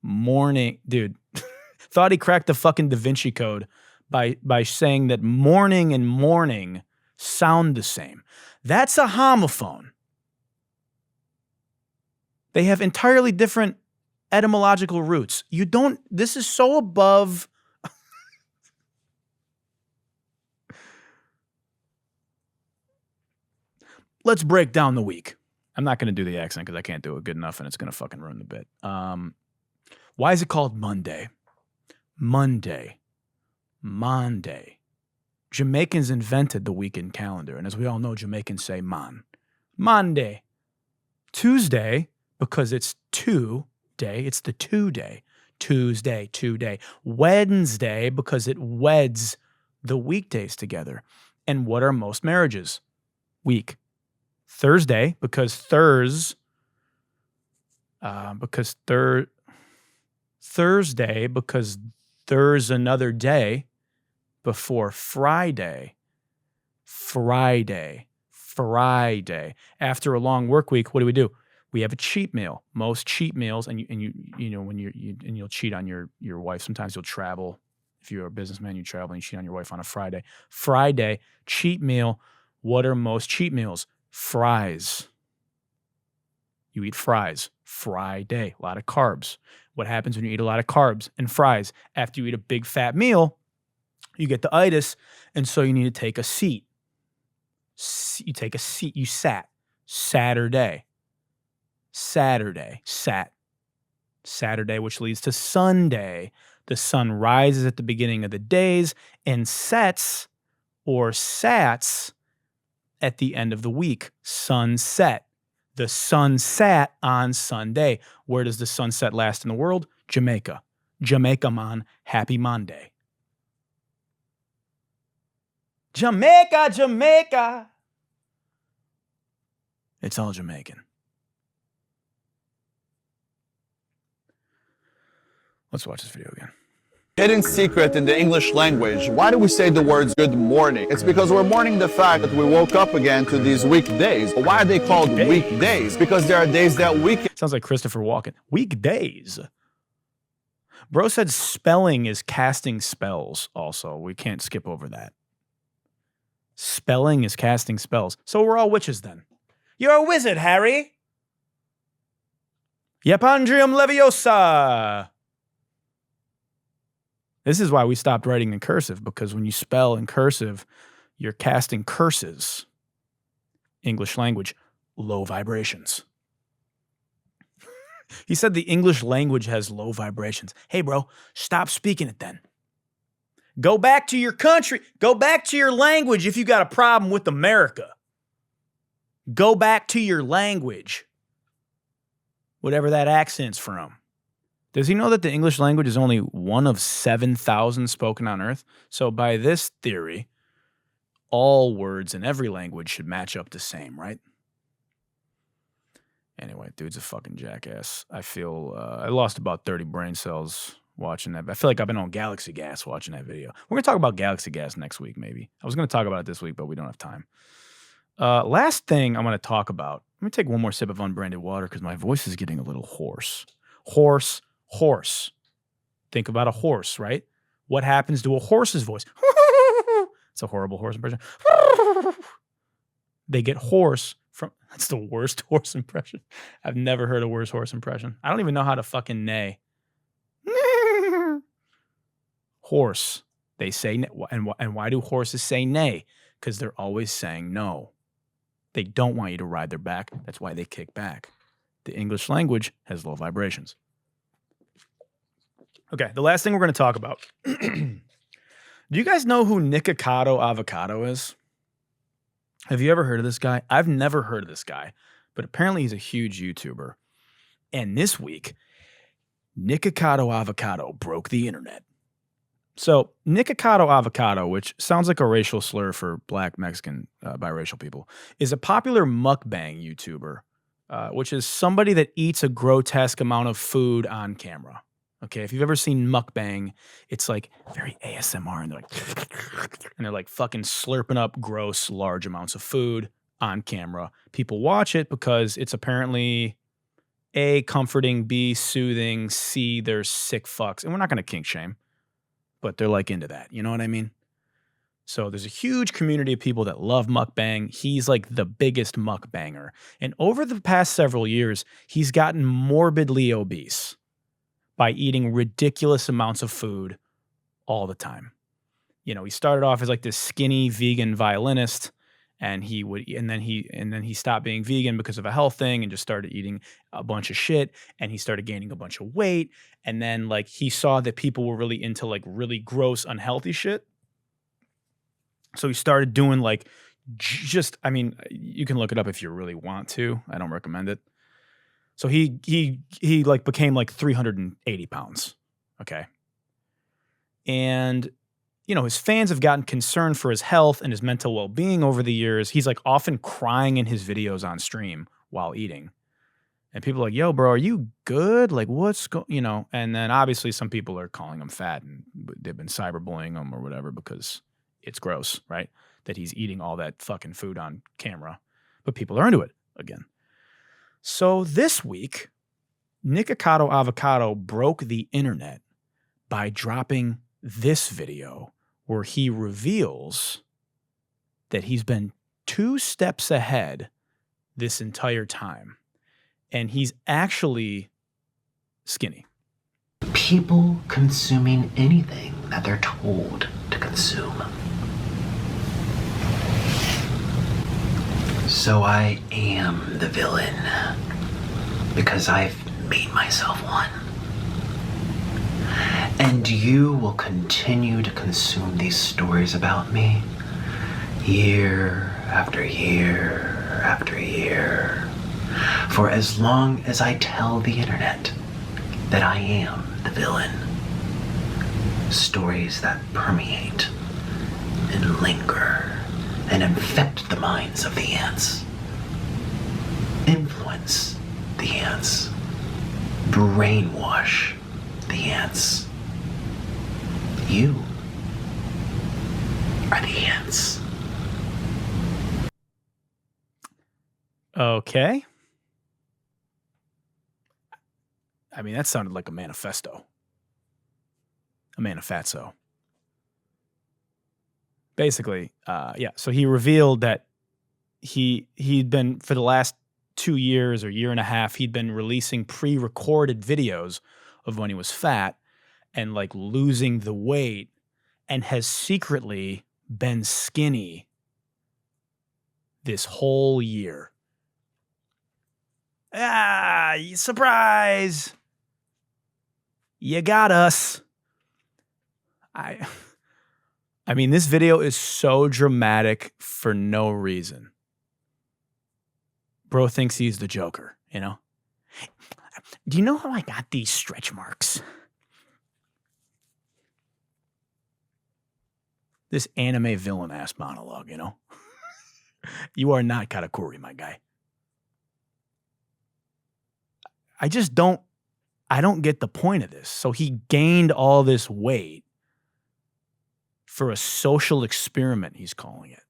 S1: Morning. Dude. Thought he cracked the fucking Da Vinci Code by saying that morning and morning sound the same. That's a homophone. They have entirely different etymological roots. You don't, this is so above. Let's break down the week. I'm not going to do the accent because I can't do it good enough and it's going to fucking ruin the bit. Why is it called Monday? Monday. Monday. Jamaicans invented the weekend calendar, and as we all know, Jamaicans say man. Monday. Tuesday, because it's two-day, it's the two-day. Tuesday, two-day. Wednesday, because it weds the weekdays together. And what are most marriages? Week. Thursday, because Thursday, because there's another day before Friday. Friday. After a long work week, what do? We have a cheat meal. Most cheat meals, and you know when you'll cheat on your wife. Sometimes you'll travel. If you're a businessman, you travel and you cheat on your wife on a Friday. Friday, cheat meal. What are most cheat meals? Fries. You eat fries. Friday. A lot of carbs. What happens when you eat a lot of carbs and fries? After you eat a big fat meal, you get the itis, and so you need to take a seat. You take a seat. You sat. Saturday, sat. Saturday, which leads to Sunday. The sun rises at the beginning of the days and sets or sats at the end of the week. Sunset. The sun sat on Sunday. Where does the sunset last in the world? Jamaica. Jamaica, man. Happy Monday. Jamaica, Jamaica. It's all Jamaican. Let's watch this video again.
S6: hidden secret in the English language. Why do we say the words good morning? It's because we're mourning the fact that we woke up again to these weekdays. Why are they called weekdays? Because there are days that weaken.
S1: Sounds like Christopher Walken. Weekdays. Bro said spelling is casting spells also. We can't skip over that. Spelling is casting spells. So we're all witches then. You're a wizard, Harry. Yepandrium Leviosa. This is why we stopped writing in cursive, because when you spell in cursive, you're casting curses. English language, low vibrations. He said the English language has low vibrations. Hey, bro, stop speaking it then. Go back to your country. Go back to your language if you got a problem with America. Go back to your language, whatever that accent's from. Does he know that the English language is only one of 7,000 spoken on Earth? So by this theory, all words in every language should match up the same, right? Anyway, dude's a fucking jackass. I feel I lost about 30 brain cells watching that. I feel like I've been on Galaxy Gas watching that video. We're going to talk about Galaxy Gas next week, maybe. I was going to talk about it this week, but we don't have time. Last thing I'm going to talk about. Let me take one more sip of unbranded water because my voice is getting a little hoarse. Horse. Think about a horse, right? What happens to a horse's voice? It's a horrible horse impression. They get hoarse from... That's the worst horse impression. I've never heard a worse horse impression. I don't even know how to fucking neigh. Horse. They say... And why do horses say neigh? Because they're always saying no. They don't want you to ride their back. That's why they kick back. The English language has low vibrations. Okay, the last thing we're going to talk about. Do you guys know who Nikocado Avocado is? Have you ever heard of this guy? I've never heard of this guy, but apparently he's a huge YouTuber. And this week, Nikocado Avocado broke the internet. So Nikocado Avocado, which sounds like a racial slur for black Mexican biracial people, is a popular mukbang YouTuber, which is somebody that eats a grotesque amount of food on camera. Okay, if you've ever seen mukbang, it's like very ASMR, and they're like fucking slurping up gross, large amounts of food on camera. People watch it because it's apparently A, comforting, B, soothing, C, they're sick fucks. And we're not going to kink shame, but they're like into that. You know what I mean? So there's a huge community of people that love mukbang. He's like the biggest mukbanger. And over the past several years, he's gotten morbidly obese by eating ridiculous amounts of food all the time. You know, he started off as like this skinny vegan violinist, and then he stopped being vegan because of a health thing and just started eating a bunch of shit, and he started gaining a bunch of weight, and then like he saw that people were really into like really gross, unhealthy shit. So he started doing like I mean, you can look it up if you really want to. I don't recommend it. So he like became like 380 pounds. Okay. And, you know, his fans have gotten concerned for his health and his mental well-being over the years. He's like often crying in his videos on stream while eating. And people are like, yo, bro, are you good? Like, you know, and then obviously some people are calling him fat and they've been cyberbullying him or whatever because it's gross, right? That he's eating all that fucking food on camera. But people are into it again. So this week, Nikocado Avocado broke the internet by dropping this video where he reveals that he's been 2 steps ahead this entire time. And he's actually skinny.
S7: People consuming anything that they're told to consume. So I am the villain because I've made myself one. And you will continue to consume these stories about me year after year after year, for as long as I tell the internet that I am the villain. Stories that permeate and linger and infect the minds of the ants, influence the ants, brainwash the ants. You are the ants.
S1: Okay. I mean, that sounded like a manifesto. A manifesto. Basically, yeah. So he revealed that he'd been, for the last 2 years or year and a half, he'd been releasing pre-recorded videos of when he was fat and like losing the weight, and has secretly been skinny this whole year. Ah, surprise. You got us. I mean, this video is so dramatic for no reason. Bro thinks he's the Joker, you know? Do you know how I got these stretch marks? This anime villain-ass monologue, you know? You are not Katakuri, my guy. I don't get the point of this. So he gained all this weight for a social experiment, he's calling it.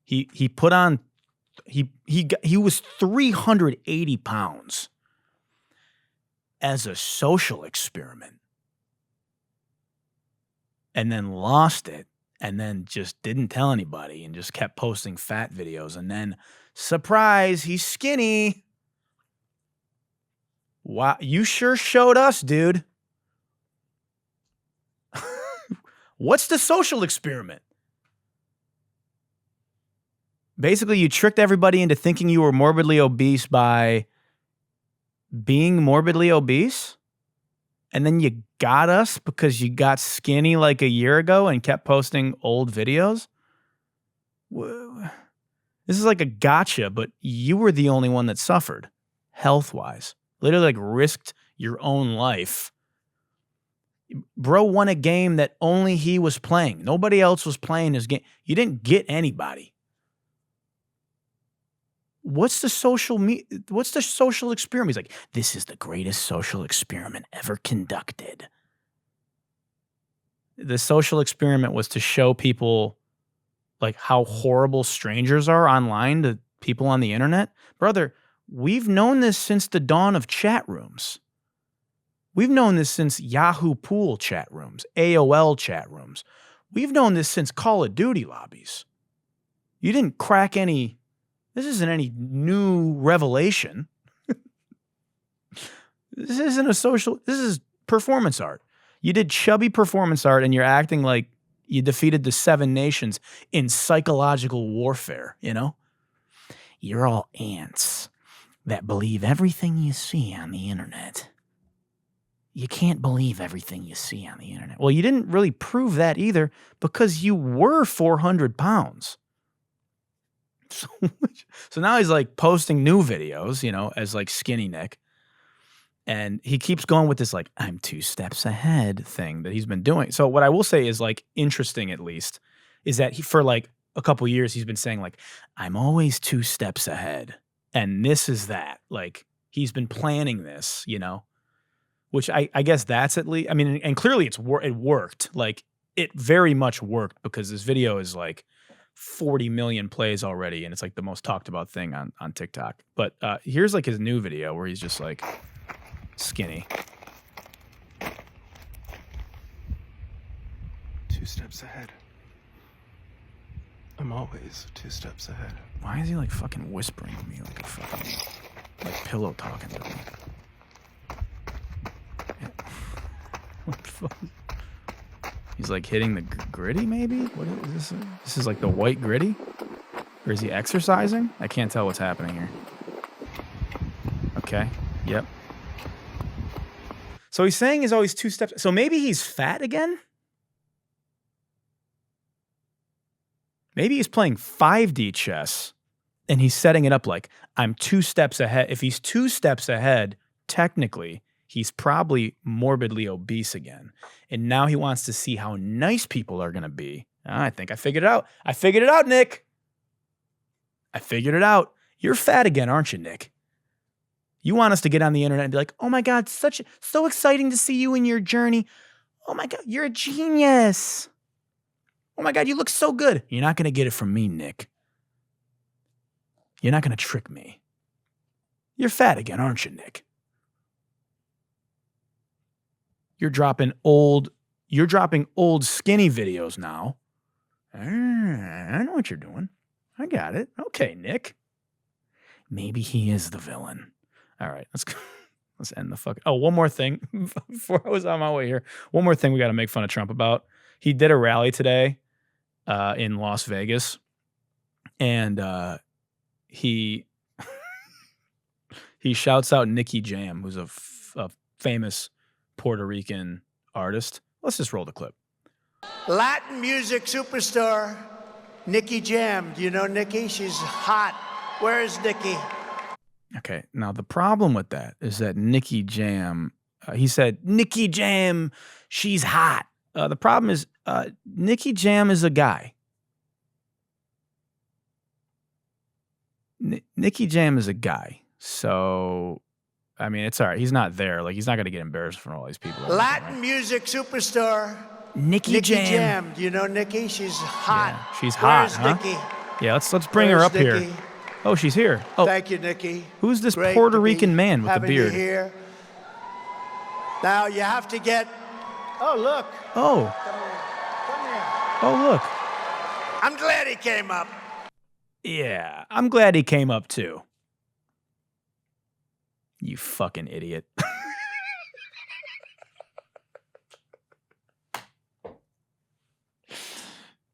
S1: He put on, he was 380 pounds as a social experiment, and then lost it, and then just didn't tell anybody and just kept posting fat videos, and then surprise, he's skinny. Wow, you sure showed us, dude. What's the social experiment? Basically, you tricked everybody into thinking you were morbidly obese by being morbidly obese, and then you got us because you got skinny like a year ago and kept posting old videos? Whoa. This is like a gotcha, but you were the only one that suffered, health-wise. Literally, like, risked your own life. Bro won a game that only he was playing. Nobody else was playing his game. You didn't get anybody. What's the social experiment? He's like, this is the greatest social experiment ever conducted. The social experiment was to show people like how horrible strangers are online to people on the internet. Brother, we've known this since the dawn of chat rooms. We've known this since Yahoo Pool chat rooms, AOL chat rooms. We've known this since Call of Duty lobbies. You didn't crack any, this isn't any new revelation. This isn't a social, this is performance art. You did chubby performance art and you're acting like you defeated the 7 nations in psychological warfare, you know? You're all ants that believe everything you see on the internet. You can't believe everything you see on the internet. Well, you didn't really prove that either because you were 400 pounds. So now he's like posting new videos, you know, as like Skinny Nick. And he keeps going with this like, I'm 2 steps ahead thing that he's been doing. So what I will say is like interesting at least is that he, for like a couple years, he's been saying like, I'm always 2 steps ahead. And this is that. Like he's been planning this, you know. Which I guess that's at least, I mean, and clearly it worked. Like, it very much worked because this video is like 40 million plays already, and it's like the most talked about thing on TikTok. But here's like his new video where he's just like skinny.
S8: 2 steps ahead. I'm always 2 steps ahead.
S1: Why is he like fucking whispering to me like a fucking, like pillow talking to me? What the fuck? He's like hitting the gritty, maybe? What is this? This is like the white gritty? Or is he exercising? I can't tell what's happening here. Okay. Yep. So he's saying he's always 2 steps. So maybe he's fat again? Maybe he's playing 5D chess and he's setting it up like, I'm 2 steps ahead. If he's 2 steps ahead, technically, he's probably morbidly obese again. And now he wants to see how nice people are going to be. I think I figured it out. I figured it out, Nick. I figured it out. You're fat again, aren't you, Nick? You want us to get on the internet and be like, oh my God, so exciting to see you in your journey. Oh my God, you're a genius. Oh my God, you look so good. You're not going to get it from me, Nick. You're not going to trick me. You're fat again, aren't you, Nick? You're dropping old skinny videos now. I know what you're doing. I got it. Okay, Nick. Maybe he is the villain. All right, let's end the fuck. Oh, one more thing before I was on my way here. One more thing we got to make fun of Trump about. He did a rally today in Las Vegas, and he shouts out Nicky Jam, who's a famous Puerto Rican artist. Let's just roll the clip.
S2: Latin music superstar, Nicky Jam. Do you know Nicky? She's hot. Where is Nicky?
S1: Okay, now the problem with that is that Nicky Jam, he said, Nicky Jam, she's hot. The problem is Nicky Jam is a guy. Nicky Jam is a guy. So, I mean, it's all right. He's not there. Like, he's not going to get embarrassed from all these people.
S2: Latin music superstar,
S1: Nicky Jam.
S2: Do you know Nicky? She's hot.
S1: Yeah, she's hot,
S2: Where's
S1: huh?
S2: Nicky?
S1: Yeah, let's bring her up
S2: Nicky?
S1: here. Oh, she's here. Oh,
S2: Thank you, Nicky.
S1: who's this
S2: Great
S1: Puerto
S2: to be
S1: Rican man with the
S2: having you
S1: beard?
S2: here. Now you have to get. Oh, look.
S1: Oh.
S2: Come here.
S1: Oh, look.
S2: I'm glad he came up.
S1: Yeah, I'm glad he came up too. You fucking idiot.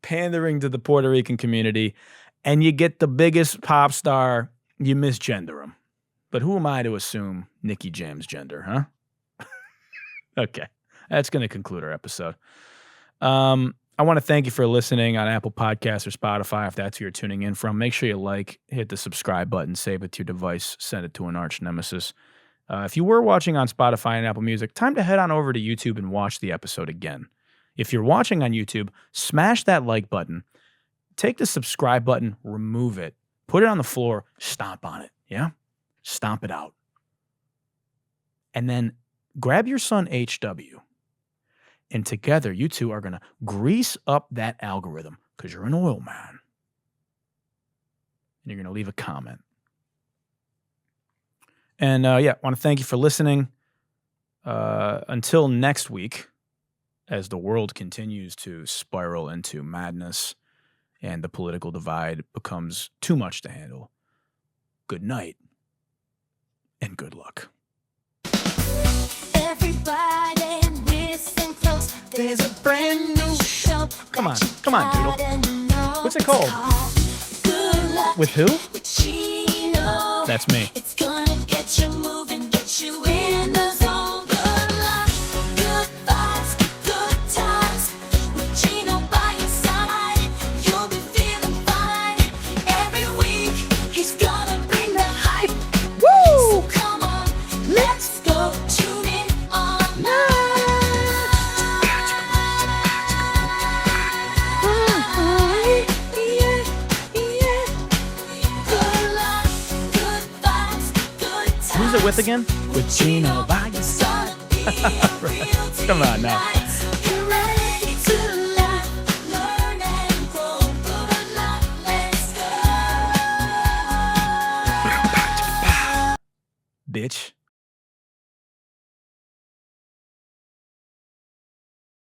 S1: Pandering to the Puerto Rican community, and you get the biggest pop star, you misgender him. But who am I to assume Nicky Jam's gender, huh? Okay, that's going to conclude our episode. I want to thank you for listening on Apple Podcasts or Spotify, if that's where you're tuning in from. Make sure you like, hit the subscribe button, save it to your device, send it to an arch nemesis. If you were watching on Spotify and Apple Music, time to head on over to YouTube and watch the episode again. If you're watching on YouTube, smash that like button, take the subscribe button, remove it, put it on the floor, stomp on it, yeah? Stomp it out. And then grab your son HW. And together, you two are going to grease up that algorithm because you're an oil man. And you're going to leave a comment. And yeah, I want to thank you for listening. Until next week, as the world continues to spiral into madness and the political divide becomes too much to handle, good night and good luck.
S3: Everybody listen close. There's a brand new show.
S1: Come on, Doodle. What's it called?
S3: Good luck
S1: With who?
S3: with Gino.
S1: That's me.
S3: It's gonna get you moving, get you in the zone. Good luck, good vibes, good times. With Gino by your side, you'll be feeling fine. Every week, he's gonna bring the hype. Woo! So come on, let's go tune in online.
S1: Who's it with again? With Gino by your side. Come on now. Bitch.